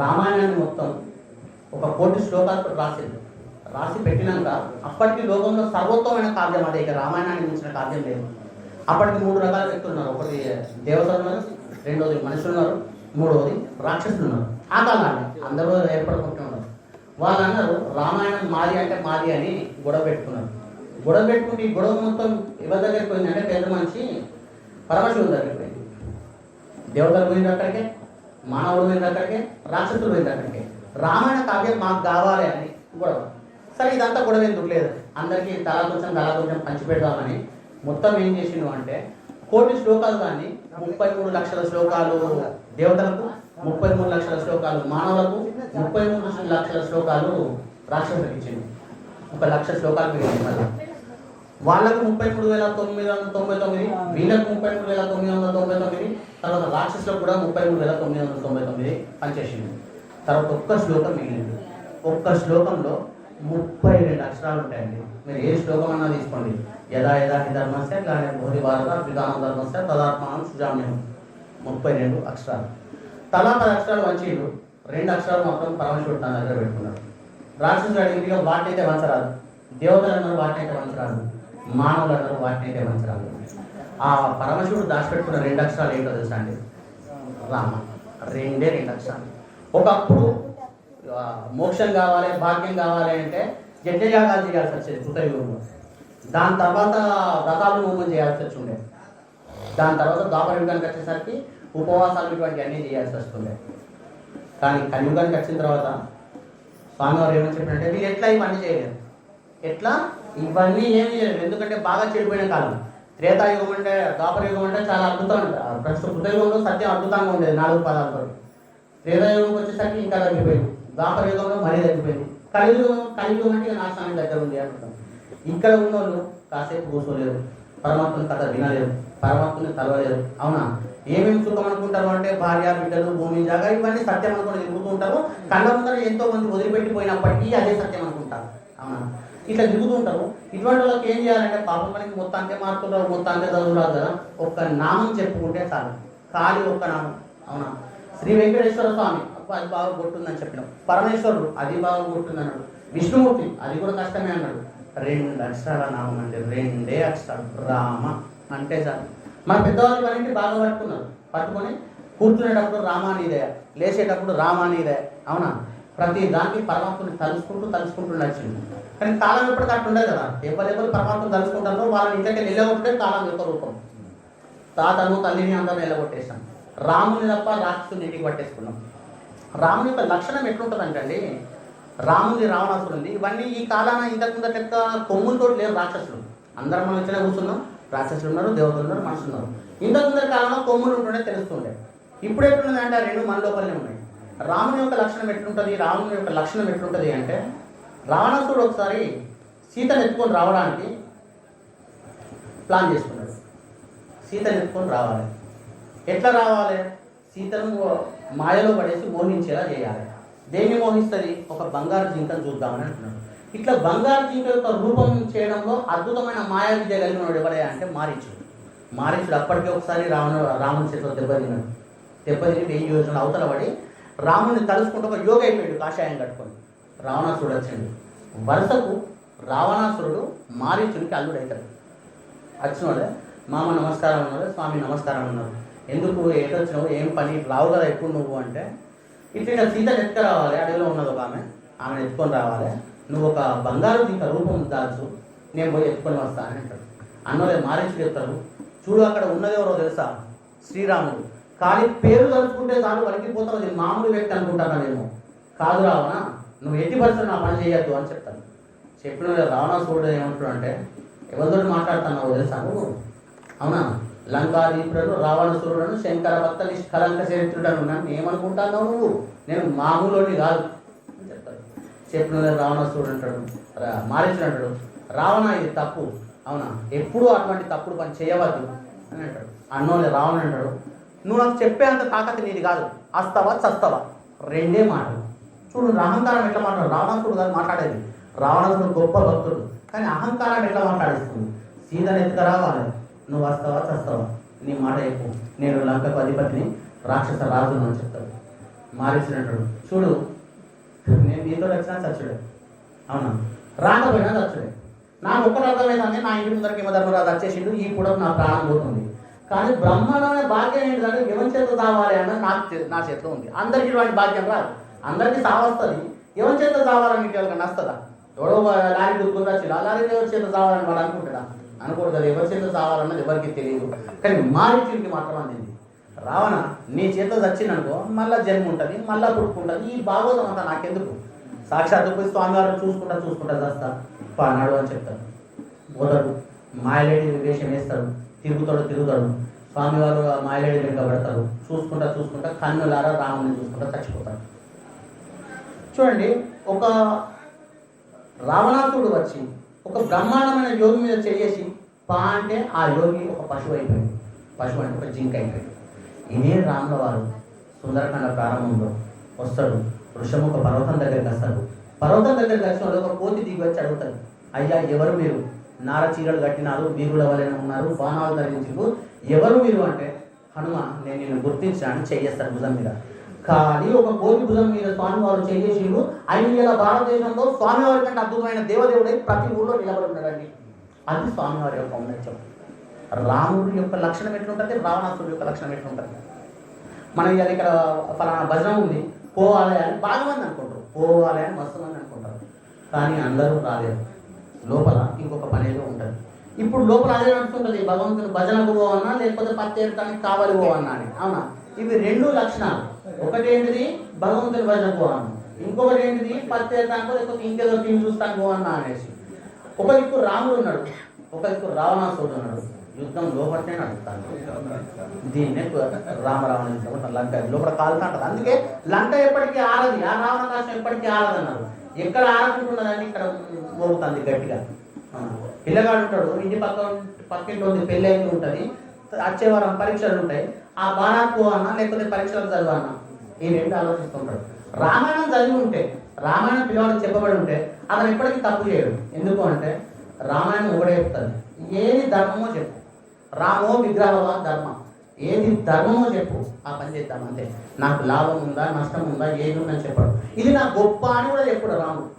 రామాయణాన్ని మొత్తం ఒక 1,000 శ్లోకాలతో రాసి పెట్టినాక అప్పటికి లోకంలో సర్వోత్తమైన కావ్యం అదే, ఇక రామాయణాన్ని మించిన కావ్యం లేదు. అప్పటికి 3 రకాల వ్యక్తులు ఉన్నారు. ఒకటి దేవతలు ఉన్నారు, రెండోది మనుషులు ఉన్నారు, మూడవది రాక్షసులు ఉన్నారు. ఆ కాలాన్ని అందరూ ఏర్పడుకుంటూ ఉన్నారు. వాళ్ళు అన్నారు రామాయణం మాది అంటే మాది అని గొడవ పెట్టుకున్నారు. గొడవ పెట్టుకుంటే ఈ గొడవ మొత్తం ఎవరి దగ్గరికి పోయింది అంటే పెద్ద మనిషి పరమశివుని దగ్గరికి పోయింది. దేవతలు పోయింది అక్కడికే, మానవులు పోయింది అక్కడికే, రాక్షసులు పోయింది అక్కడికే. రామాయణ కావ్యం మాకు కావాలి అని గొడవ. సరే ఇదంతా గొడవ ఎందుకు లేదు, అందరికీ తలా కొంచెం పంచిపెడదామని మొత్తం ఏం చేసిండు అంటే 1,000 శ్లోకాలు కానీ 33 లక్షల శ్లోకాలు దేవతలకు, 33 లక్షల శ్లోకాలు మానవులకు, 33 లక్షల శ్లోకాలు రాక్షసులకు ఇచ్చింది. 1,00,000 శ్లోకాలు మిగిలింది. మళ్ళీ వాళ్ళకు 33,999, వీళ్ళకు 33,999, తర్వాత రాక్షసులకు కూడా 33,999 పనిచేసింది. తర్వాత ఒక్క శ్లోకం మిగిలింది. ఒక్క శ్లోకంలో 32 అక్షరాలు ఉంటాయండి. మీరు ఏ శ్లోకం అన్నా తీసుకోండి. యదా యదా హి ధర్మస్య గ్లానిర్ భవతి భారత అభ్యుదానం ధర్మస్య తదాత్మానం సృజామ్యహం. 32 అక్షరాలు. తలా 10 అక్షరాలు వంచీలు, 2 అక్షరాలు మాత్రం పరమశివుడు తన దగ్గర పెట్టుకున్నాడు. రాక్షసుడు అడిగితే వాటినైతే వంచరాదు, దేవతలు అన్నారు వాటినైతే వంచరాదు, మానవులు అన్నారు వాటినైతే వంచరాదు. ఆ పరమశివుడు దాచిపెట్టుకున్న 2 అక్షరాలు ఏంటో తెలుసా అండి? రామ. 2 అక్షరాలు. ఒకప్పుడు మోక్షం కావాలి, భాగ్యం కావాలి అంటే యజ్ఞయాగాలు చేయాల్సి వచ్చేది కృతయుగంలో. దాని తర్వాత వ్రతాలు హోమం చేయాల్సి వచ్చి ఉండే. దాని తర్వాత ద్వాపర యుగానికి వచ్చేసరికి ఉపవాసాలు ఇటువంటి అన్నీ చేయాల్సి వస్తుండే. కానీ కలియుగానికి వచ్చిన తర్వాత స్వామివారు ఏమని చెప్పినట్టే మీరు ఎట్లా ఇవన్నీ చేయలేదు, ఎట్లా ఇవన్నీ ఏమి చేయలేదు. ఎందుకంటే బాగా చెడిపోయిన కాలం. త్రేతాయుగం అంటే ద్వాపర యుగం అంటే చాలా అద్భుతంగా, ప్రస్తుత కృతయుగంలో సత్యం అద్భుతంగా ఉండేది 4 పదాలతో. త్రేతాయుగంకి వచ్చేసరికి ఇంకా తగ్గిపోయింది, ద్వాపర యుగంలో మరీ తగ్గిపోయింది. కలియుగం అంటే నాశనానికి దగ్గర ఉంది అనుకుంటాం. ఇక్కడ ఉన్న వాళ్ళు కాసేపు కూర్చోలేరు, పరమాత్మని కథ వినలేరు, పరమాత్మని తలవలేరు. అవునా? ఏమేమి సుఖం అనుకుంటారు అంటే భార్య, బిడ్డలు, భూమి, జాగా ఇవన్నీ సత్యం అనుకుని తిరుగుతూ ఉంటారు. కళ్ళ ముందర ఎంతో మంది వదిలిపెట్టిపోయినప్పటికీ అదే సత్యం అనుకుంటారు. అవునా? ఇట్లా తిరుగుతూ ఉంటారు. ఇటువంటి వాళ్ళకి ఏం చేయాలంటే పాపం మనకి మొత్తానికే మార్కులు రావు, మొత్తానికే చదువు రాదు కదా, ఒక్క నామం చెప్పుకుంటే చాలు. ఖాళీ ఒక్క నామం. అవునా? శ్రీ వెంకటేశ్వర స్వామి అది బాగా కొట్టుందని చెప్పినాం. పరమేశ్వరుడు అది బాగా కొట్టుంది అన్నాడు. విష్ణుమూర్తి అది కూడా కష్టమే అన్నాడు. 2 అక్షరాల నామం అంటే 2 అక్షరాలు రామ అంటే చాలు. మన పెద్దవాళ్ళు ఇవన్నీ బాగా పట్టుకొని కూర్చునేటప్పుడు రామానిదయ, లేచేటప్పుడు రామానిదయ. అవునా? ప్రతి దానికి పరమాత్మని తలుసుకుంటూ నచ్చింది. కానీ కాలం ఎప్పటికీ అట్టు ఉండదు కదా. ఎవరు పరమాత్మను తలుసుకుంటారో వాళ్ళని ఇంతకే నిలగొట్టే కాలం యొక్క రూపం. తాతను తల్లిని అందరూ నిలగొట్టేశాం. రాముని తప్ప రాక్షసుని ఇంటికి పట్టేసుకున్నాం. రాముని యొక్క లక్షణం ఎట్లుంటుందంటండి, రాముని రావణాసురుంది ఇవన్నీ ఈ కాలాన ఇంతకు లెక్క కొమ్ములతో లేరు రాక్షసులు. అందరం మనం ఇట్లనే కూర్చున్నాం. రాక్షసులు ఉన్నారు, దేవతలు ఉన్నారు, మనుషులు ఉన్నారు. ఇంతకు కాలంలో కొమ్ములు ఉంటుండే తెలుస్తుండే. ఇప్పుడు ఎట్లున్నది అంటే 2 మన లోపలనే ఉన్నాయి. రాముని యొక్క లక్షణం ఎట్లుంటుంది, రాముని యొక్క లక్షణం ఎట్లుంటుంది అంటే రావణాసురుడు ఒకసారి సీతను ఎత్తుకొని రావడానికి ప్లాన్ చేసుకున్నాడు. సీతను ఎత్తుకొని రావాలి. ఎట్లా రావాలి? సీతను మాయలో పడేసి మోహించేలా చేయాలి. దేన్ని మోహిస్తుంది? ఒక బంగారు జింకను చూద్దామని అంటున్నాడు. ఇట్లా బంగారు జింక యొక్క రూపం చేయడంలో అద్భుతమైన మాయా విద్య కలిగిన వాడు ఎవడే అంటే మారీచుడు అప్పటికే ఒకసారి రాముని చేతిలో దెబ్బతిని 1000 యోజనలు అవతల పడి రాముని తలుసుకుంటూ ఒక యోగ అయిపోయాడు కాషాయం కట్టుకొని. రావణాసురుడు వచ్చిండు. వరుసకు రావణాసురుడు మారీచుడికి అల్లుడవుతాడు. వచ్చినోడే మామ నమస్కారం అన్నారు, స్వామి నమస్కారం అన్నారు. ఎందుకు ఏటొచ్చినావు, ఏం పని, రావు కదా ఎప్పుడు నువ్వు అంటే ఇట్లా సీతను ఎత్తుకు రావాలి, అడవిలో ఉన్నది ఒక ఆమెను ఎత్తుకొని రావాలి, నువ్వు ఒక బంగారు జింక రూపం దాల్చు, నేను పోయి ఎత్తుకొని వస్తా అని అంటాడు. అన్నోలే మారీచుడు చెప్తారు, చూడు అక్కడ ఉన్నది ఎవరో తెలుసా, శ్రీరాముడు. కానీ పేరు తలుచుకుంటే చాలు వణికిపోతావు, అది మామూలు వ్యక్తి అనుకుంటాను నేను. కాదు రావణ, నువ్వు ఎట్టి పరిస్థితులు నా పని చేయొద్దు అని చెప్తాను. చెప్పిన రావణాసురుడు ఏమంటాడు అంటే ఎవరితో మాట్లాడుతున్నావు తెలుసా నువ్వు? అవునా? లంకాదీపులను, రావణాసురులను, శంకర భక్త నిష్కలంక చరిత్రుడను నన్ను ఏమనుకుంటున్నావు నువ్వు? నేను మామూలుని కాదు అని చెప్తాడు. చెప్పిన రావణాసురుడు అంటాడు, మారీచుడు అంటాడు, రావణ ఇది తప్పు, అవునా, ఎప్పుడూ అటువంటి తప్పుడు పని చేయవద్దు అని అంటాడు. అన్నోలే రావణ అంటాడు, నువ్వు నాకు చెప్పే అంత తాకతి నీది కాదు, అస్తవా చస్తవా 2 మాటలు. చూడు అహంకారం ఎట్లా మాట్లాడు. రావణాసురుడు కాదు మాట్లాడేది, రావణాసురుడు గొప్ప భక్తుడు, కానీ అహంకారాన్ని ఎట్లా మాట్లాడిస్తుంది. సీతను ఎత్తుక రావాలి, నువ్వు వస్తావా చస్తావా, నీ మాట చెప్పు, నేను లంకకు అధిపతిని, రాక్షస రాజును అని చెప్తాడు. మారించినట్టు చూడు, నేను నీతో వచ్చినా చచ్చుడే, అవునా, రాకపోయినా చచ్చుడే. నాకు ఒక్కటి అర్థమైందంటే నా ఇంటి ముందరికి యమధర్మరాజు వచ్చేసిండు, ఈ కూడా నా ప్రాణం పోతుంది. కానీ బ్రహ్మాండమైన భాగ్యం ఏంటంటే ఎవరి చేత చావాలి అన్నది నా చేతిలో ఉంది. అందరికీ ఇటువంటి భాగ్యం రాదు, అందరికీ సావస్తుంది. ఎవరి చేత చావాలని ఎవరికైనా వస్తుందా? ఎవడో లారీ దుర్గుందా చిన్న లారీ ఎవరి చేత చావాలని వాడు అనుకుంటాడా? అనుకోడు కదా. ఎవరి చేత చావాలన్నది ఎవరికి తెలియదు. కానీ మారీచుడికి మాత్రం అందింది. రావణ నీ చేత చచ్చిందనుకో మళ్ళీ జన్మ ఉంటుంది, మళ్ళీ పుట్టుకుంటుంది. ఈ భాగవతం అంతా నాకెందుకు? సాక్షాత్తు పోయి స్వామివారు చూసుకుంటా చేస్తా అన్నాడు అని చెప్తాడు. పోతాడు, మాయలేడి వేషం వేస్తాడు, తిరుగుతాడు. స్వామివారు మాయలేడి వెనుక పెడతారు. చూసుకుంటా కన్నులారా రాముని చూసుకుంటా చచ్చిపోతాడు. చూడండి, ఒక రావణాసుడు వచ్చి ఒక బ్రహ్మాండమైన యోగి మీద చేసి అంటే ఆ యోగి ఒక పశువు అయిపోయింది. పశువు అంటే ఒక జింక అయిపోయింది. ఇదే రాముల వారు సుందరకాండ ప్రారంభంలో వస్తాడు. వృషముఖ పర్వతం దగ్గరికి వస్తాడు. పర్వతం దగ్గరికి వచ్చిన ఒక కోతి దిగి వచ్చి అడుగుతాడు, అయ్యా ఎవరు మీరు? నార చీరలు కట్టినారు, వీరుల వలన ఉన్నారు, బాణాలు ధరించు, ఎవరు మీరు అంటే, హనుమ నేను నిన్ను గుర్తించాను చెయ్యేస్తాను భుజం మీద. కానీ ఒక కోతి భుజం మీద స్వామివారు చెయ్యేసిండు. 5,000 భారతదేశంలో స్వామివారి కంటే అద్భుతమైన దేవదేవుడై ప్రతి ఊళ్ళో నిలబడి ఉన్నాడండి. అది స్వామివారి యొక్క ఔన్నత్యం. రాముడి యొక్క లక్షణం ఎట్లుంటుంది, రావణాసుడి యొక్క లక్షణం ఎట్లుంటుంది. మనం ఇవాళ ఇక్కడ ఫలానా భజన ఉంది, పోవాలి అని బాగా మంది అనుకుంటారు, పోవాలి అని మస్తు మంది అనుకుంటారు. కానీ అందరూ రాలేరు. లోపల ఇంకొక పని ఏదో ఉంటుంది. ఇప్పుడు లోపల అదే నడుస్తుంటుంది, భగవంతుని భజనకు పోవన్నా లేకపోతే పత్తేరటానికి కావాలి పోవన్నా అని. అవునా? ఇవి 2 లక్షణాలు. ఒకటి ఏంటిది భగవంతుని భజనకు పోవన్నా, ఇంకొకటి ఏంటిది పత్తేరటానికో లేకపోతే ఇంకేదో టీం చూస్తానికి పోవన్నా అనేసి. ఒక దిక్కు రాముడు ఉన్నాడు, ఒక దిక్కు రావణాసుడు ఉన్నాడు. యుద్ధం లోపలనే నడుస్తాను. దీన్నే రామరావణ యుద్ధం లంక లోపల కాలుతుంటది. అందుకే లంక ఎప్పటికీ ఆరది, ఆ రావణాకాశం ఎప్పటికీ ఆరదన్నారు. ఎక్కడ ఆరకుంటున్నదని ఇక్కడ మోగుతుంది గట్టిగా. పిల్లగాడు ఉంటాడు, ఇంటి పక్కింటి ఉంది, పెళ్ళి అయితే ఉంటుంది, వచ్చే వారం పరీక్షలు ఉంటాయి. ఆ బాణాకు అన్నా లేకపోతే పరీక్షలకు చదవన్నా, ఈ 2 ఆలోచిస్తుంటాడు. రామాయణం చదివి ఉంటే, రామాయణం పిల్లవాడికి చెప్పబడి ఉంటే అతను ఎప్పటికీ తప్పు చేయడు. ఎందుకు అంటే రామాయణం ఒకటే చెప్తుంది, ఏది ధర్మమో చెప్పు. రామో విగ్రహవా ధర్మ, ఏది ధర్మమో చెప్పు, ఆ పని చేద్దాం అంతే. నాకు లాభం ఉందా నష్టం ఉందా ఏది ఉందని చెప్పడు. ఇది నా గొప్ప అని కూడా చెప్పడు రాముడు.